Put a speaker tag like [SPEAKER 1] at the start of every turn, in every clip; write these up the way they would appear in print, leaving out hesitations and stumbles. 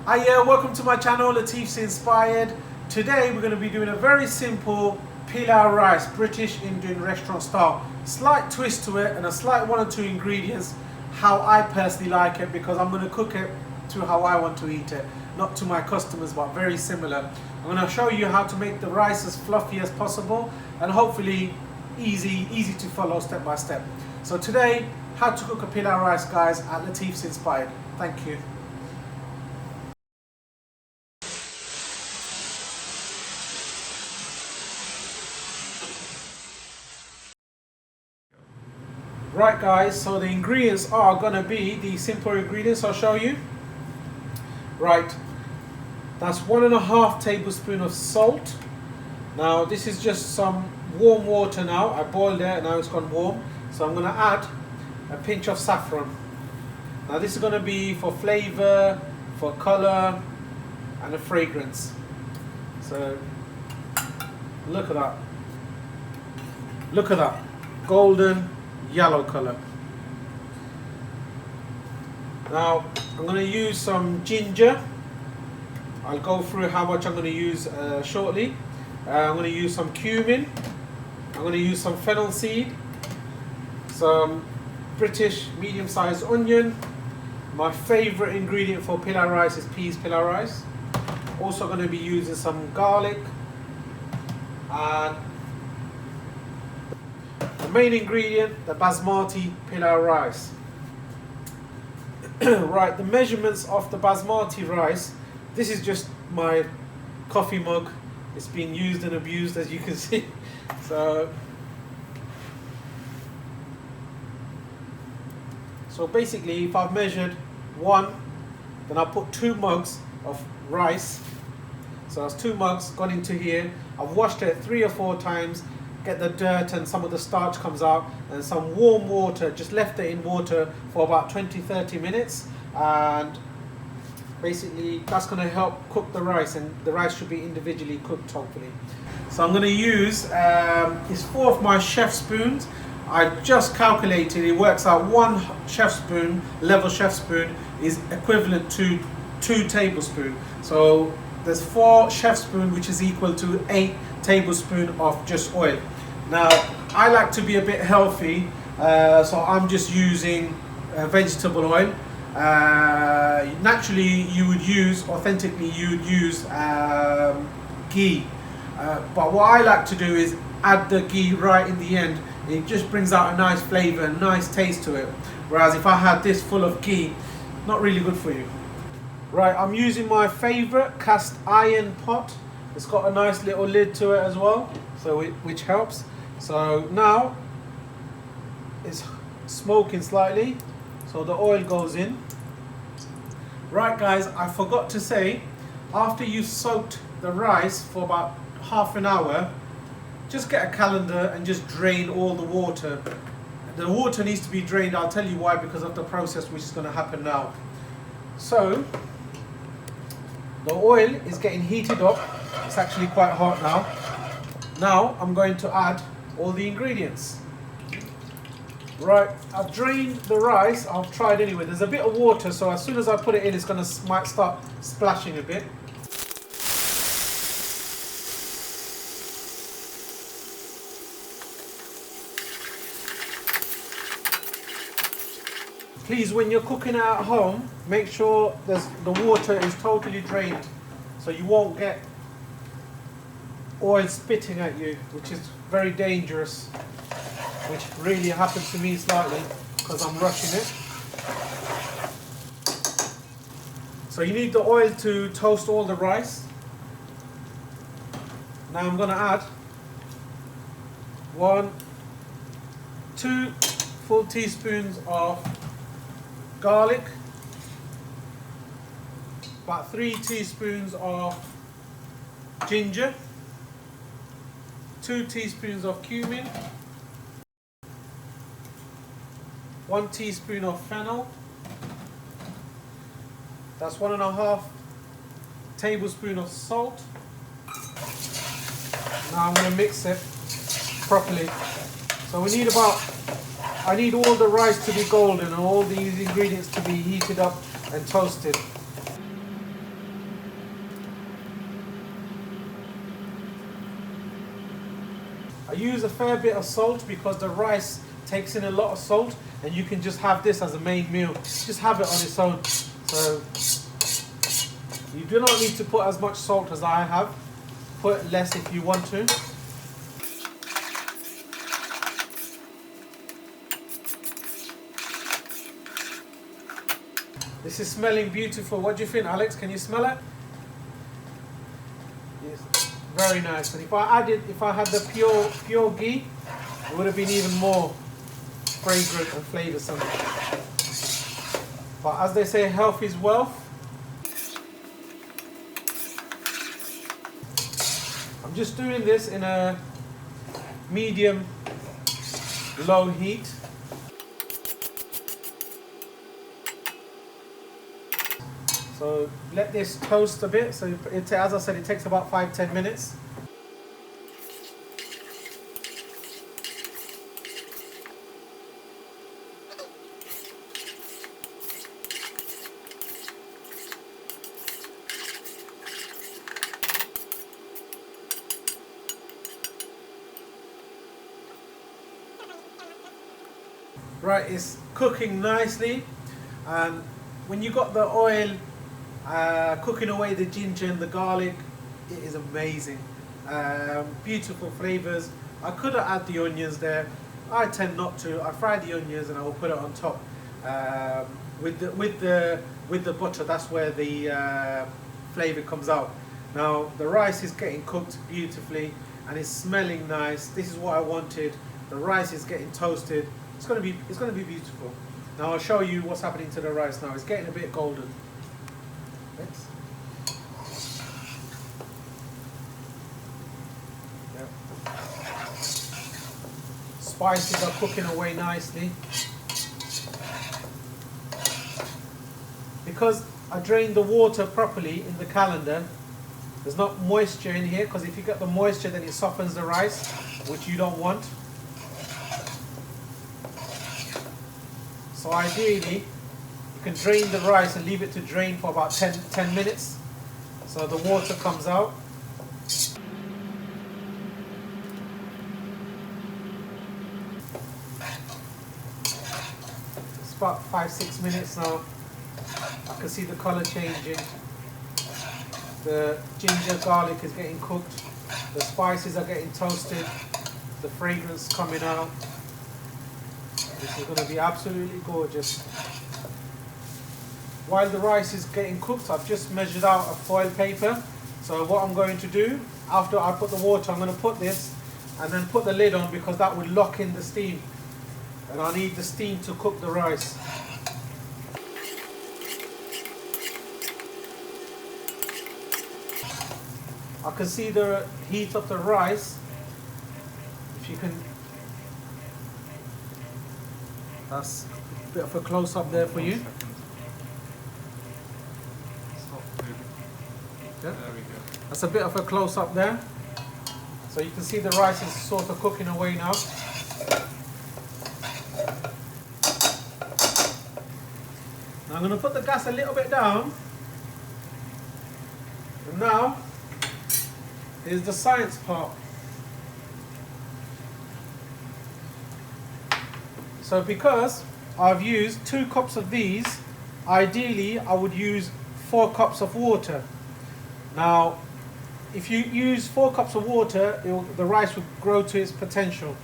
[SPEAKER 1] Hi, welcome to my channel, Latif's Inspired. Today we're going to be doing a very simple pilau rice, British Indian restaurant style. Slight twist to it and a slight one or two ingredients, how I personally like it, because I'm going to cook it to how I want to eat it, not to my customers, but very similar. I'm going to show you how to make the rice as fluffy as possible and hopefully easy to follow step by step. So today, how to cook a pilau rice, guys, at Latif's Inspired. Thank you. Right guys, so the ingredients are gonna be the simple ingredients I'll show you. Right, that's 1.5 tablespoons of salt. Now this is just some warm water now. I boiled it and now it's gone warm. So I'm gonna add a pinch of saffron. Now this is gonna be for flavor, for color, and a fragrance. So look at that. Look at that. Golden yellow color. Now I'm going to use some ginger. I'll go through how much I'm going to use shortly. I'm going to use some cumin. I'm going to use some fennel seed, some British medium-sized onion. My favorite ingredient for pilau rice is peas pilau rice. Also going to be using some garlic and the main ingredient, the basmati pilau rice. Right, the measurements of the basmati rice, this is just my coffee mug. It's been used and abused, as you can see. So basically, if I've measured one, then I'll put 2 mugs of rice. So that's 2 mugs gone into here. I've washed it 3 or 4 times. Get the dirt and some of the starch comes out, and some warm water, just left it in water for about 20-30 minutes, and basically that's going to help cook the rice, and the rice should be individually cooked hopefully. So I'm going to use it's 4 of my chef spoons. I just calculated, it works out 1 chef spoon, level chef spoon, is equivalent to 2 tablespoons. So there's 4 chef spoons, which is equal to 8 tablespoons of just oil. Now I like to be a bit healthy, so I'm just using vegetable oil. Naturally you would use, authentically you would use ghee, but what I like to do is add the ghee right in the end. It just brings out a nice flavor, a nice taste to it, whereas if I had this full of ghee, not really good for you. Right, I'm using my favorite cast iron pot. It's got a nice little lid to it as well, so which helps. So now it's smoking slightly, so the oil goes in. Right guys, I forgot to say, after you've soaked the rice for about half an hour, just get a calendar and just drain all the water. The water needs to be drained. I'll tell you why, because of the process which is going to happen now. So the oil is getting heated up. It's actually quite hot now. Now I'm going to add all the ingredients. Right, I've drained the rice. I've tried anyway. There's a bit of water, so as soon as I put it in, it's going to might start splashing a bit. Please, when you're cooking at home, make sure the water is totally drained, so you won't get oil spitting at you, which is very dangerous, which really happened to me slightly because I'm rushing it. So you need the oil to toast all the rice. Now I'm going to add 2 full teaspoons of garlic, about 3 teaspoons of ginger, 2 teaspoons of cumin, 1 teaspoon of fennel, that's 1.5 tablespoons of salt. Now I'm going to mix it properly. So we need I need all the rice to be golden and all these ingredients to be heated up and toasted. use a fair bit of salt because the rice takes in a lot of salt, and you can just have this as a main meal. Just have it on its own. So you do not need to put as much salt as I have. Put less if you want to. This is smelling beautiful. What do you think, Alex? Can you smell it? Yes, very nice. And if I had the pure ghee, it would have been even more fragrant and flavoursome. But as they say, health is wealth. I'm just doing this in a medium low heat. So let this toast a bit. So as I said, it takes about 5-10 minutes. Right, it's cooking nicely, and when you got the oil cooking away the ginger and the garlic, it is amazing. Beautiful flavors. I could have added the onions there. I tend not to. I fry the onions and I will put it on top with the butter. That's where the flavor comes out. Now the rice is getting cooked beautifully and it's smelling nice. This is what I wanted. The rice is getting toasted. It's gonna be beautiful. Now I'll show you what's happening to the rice now. It's getting a bit golden. Thanks. Yep. Spices are cooking away nicely. Because I drained the water properly in the colander, there's not moisture in here, because if you get the moisture then it softens the rice, which you don't want. So ideally, you can drain the rice and leave it to drain for about 10 minutes. So the water comes out. It's about 5-6 minutes now. I can see the color changing. The ginger garlic is getting cooked. The spices are getting toasted. The fragrance coming out. This is going to be absolutely gorgeous. While the rice is getting cooked, I've just measured out a foil paper. So what I'm going to do, after I put the water, I'm going to put this and then put the lid on, because that would lock in the steam. And I need the steam to cook the rice. I can see the heat of the rice. If you can, that's a bit of a close-up there for you. Yeah.
[SPEAKER 2] There we go.
[SPEAKER 1] That's a bit of a close-up there. So you can see the rice is sort of cooking away now. Now I'm going to put the gas a little bit down. And now is the science part. So because I've used 2 cups of these, ideally I would use 4 cups of water. Now if you use 4 cups of water, the rice would grow to its potential.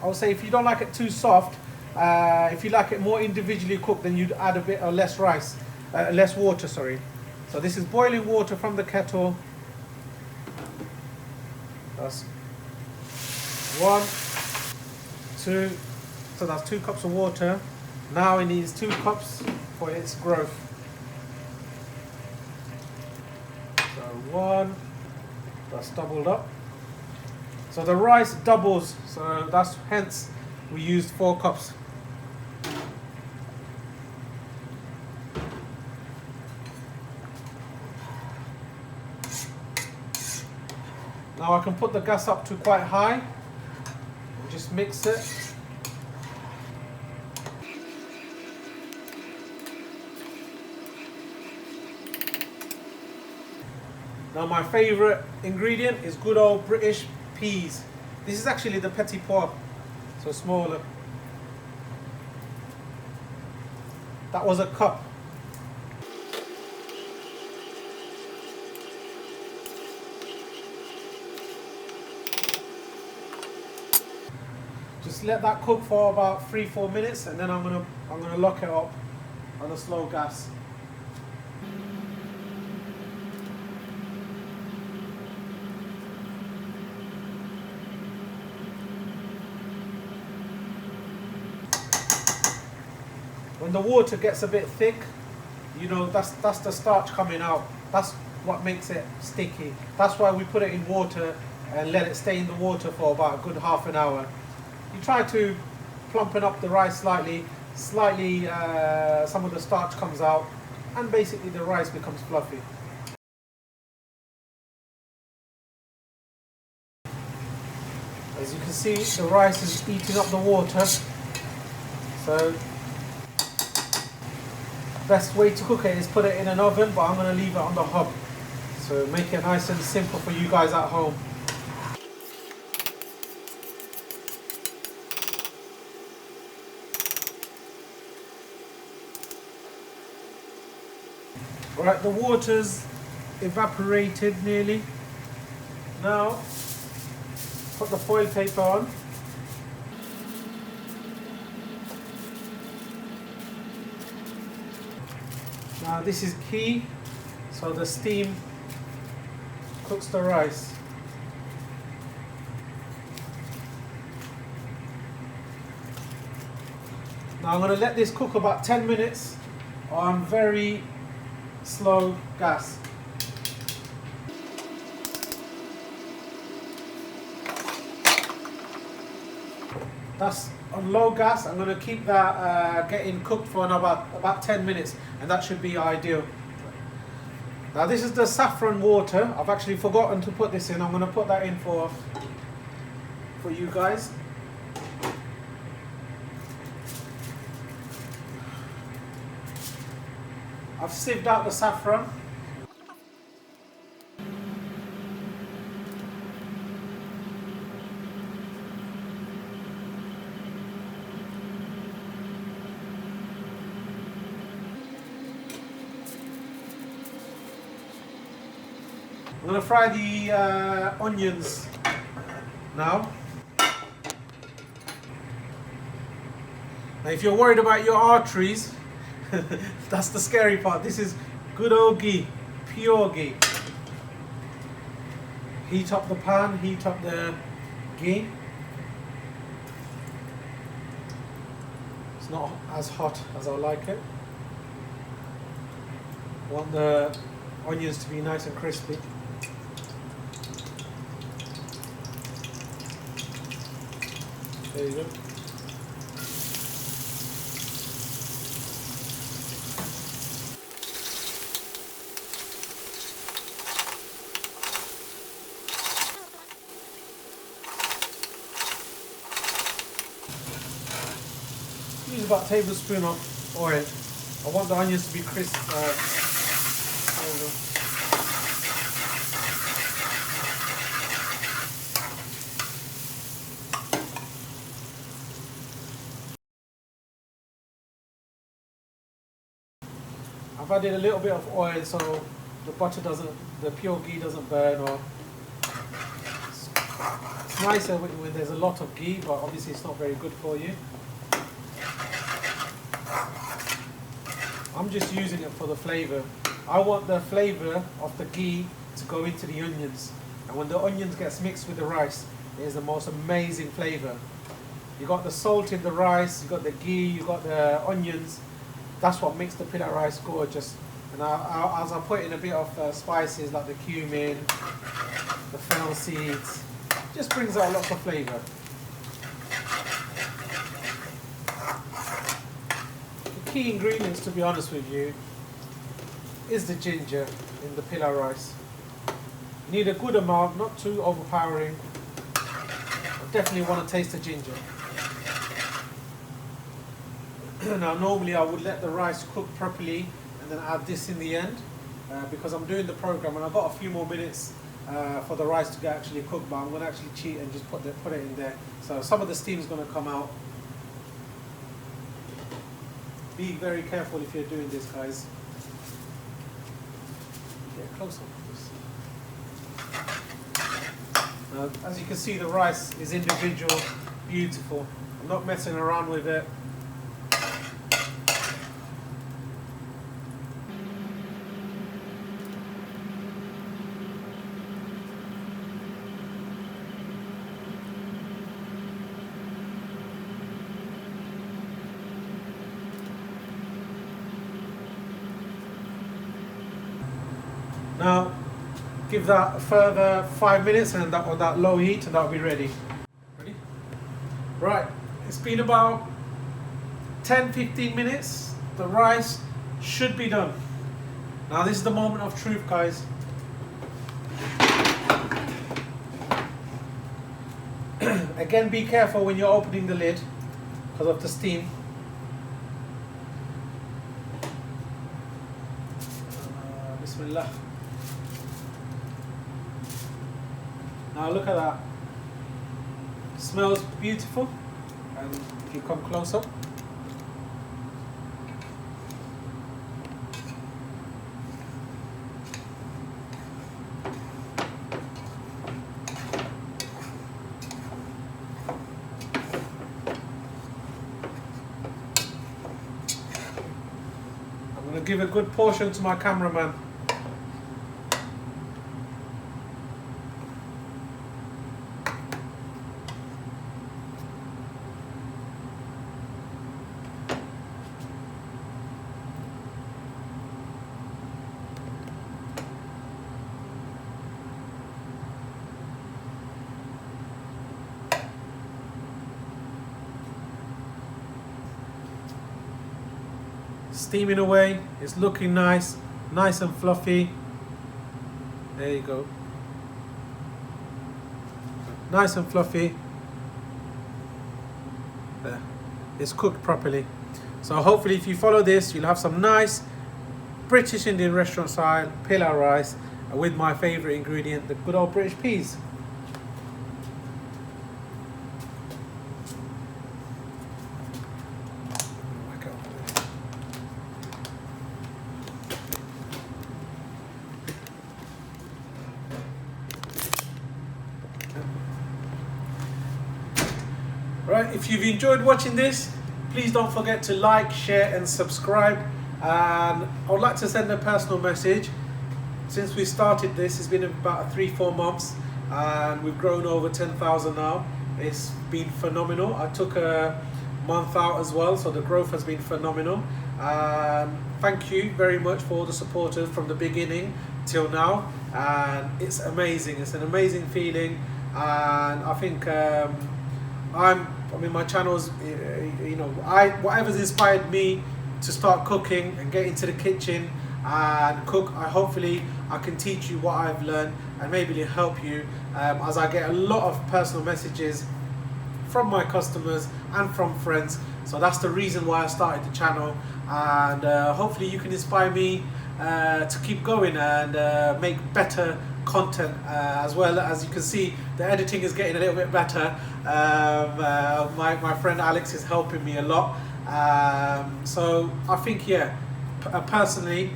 [SPEAKER 1] I would say if you don't like it too soft, if you like it more individually cooked, then you'd add a bit or less less water, sorry. So this is boiling water from the kettle. That's 1, 2, so that's 2 cups of water. Now it needs 2 cups for its growth. So 1, that's doubled up. So the rice doubles, so that's hence we used 4 cups. Now I can put the gas up to quite high and just mix it. Now my favourite ingredient is good old British peas. This is actually the petit pois, so smaller. That was a cup. Just let that cook for about 3-4 minutes, and then I'm gonna lock it up on a slow gas. When the water gets a bit thick, you know, that's the starch coming out. That's what makes it sticky. That's why we put it in water and let it stay in the water for about a good half an hour. You try to plumpen up the rice slightly, some of the starch comes out, and basically the rice becomes fluffy. As you can see, the rice is eating up the water, so best way to cook it is put it in an oven, but I'm going to leave it on the hob, so make it nice and simple for you guys at home. Right, the water's evaporated nearly. Now, put the foil paper on. Now this is key, so the steam cooks the rice. Now I'm going to let this cook about 10 minutes on very slow gas. That's on low gas. I'm going to keep that getting cooked for about 10 minutes, and that should be ideal. Now this is the saffron water. I've actually forgotten to put this in. I'm going to put that in for you guys. I've sieved out the saffron. I'm going to fry the onions now. Now if you're worried about your arteries, that's the scary part. This is good old ghee, pure ghee. Heat up the pan, heat up the ghee. It's not as hot as I like it. I want the onions to be nice and crispy. There you go. Use about a tablespoon of oil. I want the onions to be crisp. I've added a little bit of oil so the the pure ghee doesn't burn. Or it's nicer when there's a lot of ghee, but obviously it's not very good for you. I'm just using it for the flavour. I want the flavour of the ghee to go into the onions, and when the onions gets mixed with the rice, it is the most amazing flavour. You got the salt in the rice, you got the ghee, you got the onions. That's what makes the pilau rice gorgeous. And as I put in a bit of spices like the cumin, the fennel seeds, just brings out lots of flavour. The key ingredients, to be honest with you, is the ginger in the pilau rice. You need a good amount, not too overpowering. I definitely want to taste the ginger. Now normally I would let the rice cook properly and then add this in the end, because I'm doing the program and I've got a few more minutes for the rice to get actually cooked, but I'm going to actually cheat and just put it in there. So some of the steam is going to come out. Be very careful if you're doing this, guys. Get close up. Now, as you can see, the rice is individual, beautiful. I'm not messing around with it. Now, give that a further 5 minutes and that on that low heat, and that'll be ready. Ready? Right, it's been about 10-15 minutes. The rice should be done. Now this is the moment of truth, guys. Again, be careful when you're opening the lid because of the steam. Bismillah. Now look at that. Smells beautiful. And if you come closer, I'm going to give a good portion to my cameraman. Steaming away, it's looking nice and fluffy. There you go. Nice and fluffy. There. It's cooked properly. So hopefully if you follow this, you'll have some nice British Indian restaurant style pilau rice with my favourite ingredient, the good old British peas. Right, if you've enjoyed watching this, please don't forget to like, share and subscribe. And I would like to send a personal message. Since we started this, it's been about 3-4 months and we've grown over 10,000 now. It's been phenomenal. I took a month out as well, so the growth has been phenomenal. Thank you very much for all the supporters from the beginning till now, and it's amazing. It's an amazing feeling, and I think I mean, my channel's, you know, whatever's inspired me to start cooking and get into the kitchen and cook, hopefully I can teach you what I've learned and maybe help you, as I get a lot of personal messages from my customers and from friends. So that's the reason why I started the channel, and hopefully you can inspire me to keep going and make better content. As well, as you can see, the editing is getting a little bit better. My friend Alex is helping me a lot. So I think, yeah, personally,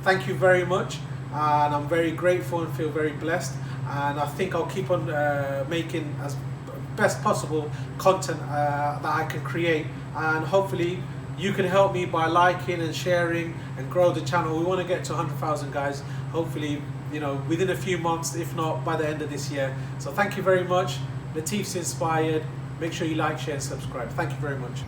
[SPEAKER 1] thank you very much, and I'm very grateful and feel very blessed, and I think I'll keep on making as best possible content that I can create, and hopefully you can help me by liking and sharing and grow the channel. We want to get to 100,000 guys, hopefully, you know, within a few months, if not by the end of this year. So thank you very much. Latif's inspired. Make sure you like, share and subscribe. Thank you very much.